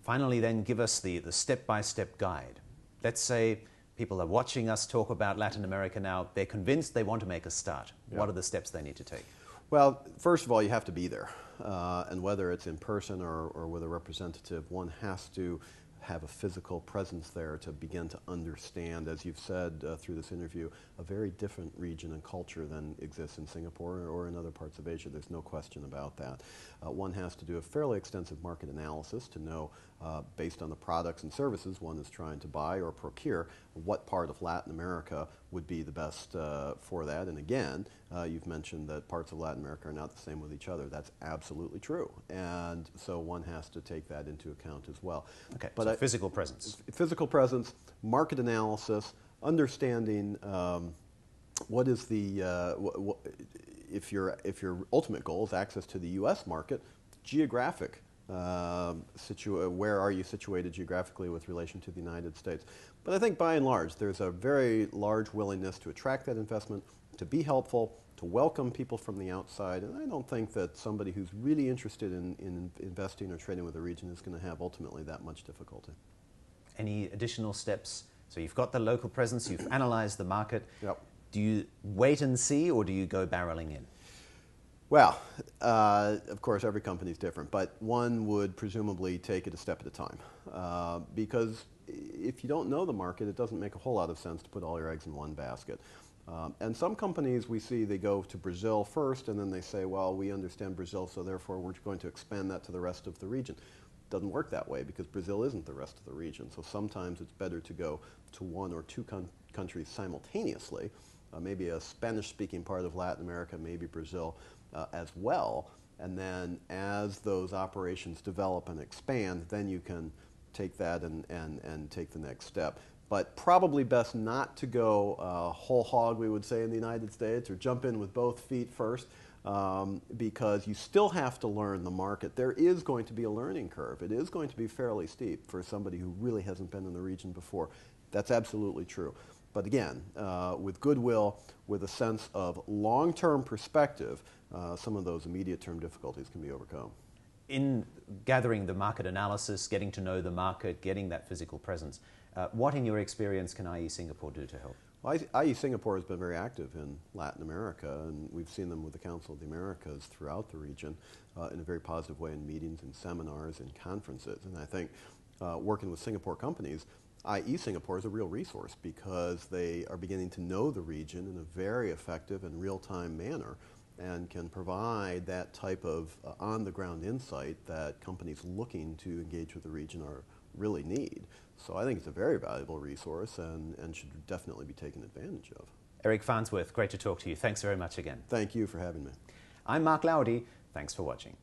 Finally then, give us the step-by-step guide. Let's say people are watching us talk about Latin America now. They're convinced they want to make a start. Yeah. What are the steps they need to take? Well, first of all, you have to be there. And whether it's in person or with a representative, one has to have a physical presence there to begin to understand, as you've said through this interview, a very different region and culture than exists in Singapore or in other parts of Asia. There's no question about that. One has to do a fairly extensive market analysis to know, based on the products and services one is trying to buy or procure, what part of Latin America would be the best for that. And again, you've mentioned that parts of Latin America are not the same with each other. That's absolutely true. And so one has to take that into account as well. Okay, but so physical presence. Physical presence, market analysis, understanding what is the, if your ultimate goal is access to the U.S. market, geographic. Where are you situated geographically with relation to the United States? But I think by and large, there's a very large willingness to attract that investment, to be helpful, to welcome people from the outside. And I don't think that somebody who's really interested in investing or trading with the region is going to have ultimately that much difficulty. Any additional steps? So you've got the local presence, you've analyzed the market. Yep. Do you wait and see, or do you go barreling in? Well, of course, every company is different, but one would presumably take it a step at a time. Because if you don't know the market, it doesn't make a whole lot of sense to put all your eggs in one basket. And some companies we see, they go to Brazil first, and then they say, well, we understand Brazil, so therefore we're going to expand that to the rest of the region. It doesn't work that way, because Brazil isn't the rest of the region. So sometimes it's better to go to one or two countries simultaneously, maybe a Spanish-speaking part of Latin America, maybe Brazil, as well, and then as those operations develop and expand, then you can take that and take the next step. But probably best not to go whole hog, we would say, in the United States, or jump in with both feet first, because you still have to learn the market. There is going to be a learning curve. It is going to be fairly steep for somebody who really hasn't been in the region before. That's absolutely true. But again, with goodwill, with a sense of long-term perspective, some of those immediate-term difficulties can be overcome. In gathering the market analysis, getting to know the market, getting that physical presence, what in your experience can IE Singapore do to help? Well, IE Singapore has been very active in Latin America, and we've seen them with the Council of the Americas throughout the region in a very positive way in meetings and seminars and conferences. And I think working with Singapore companies, IE Singapore is a real resource because they are beginning to know the region in a very effective and real-time manner and can provide that type of on-the-ground insight that companies looking to engage with the region really need. So I think it's a very valuable resource and should definitely be taken advantage of. Eric Farnsworth, great to talk to you. Thanks very much again. Thank you for having me. I'm Mark Lowdy. Thanks for watching.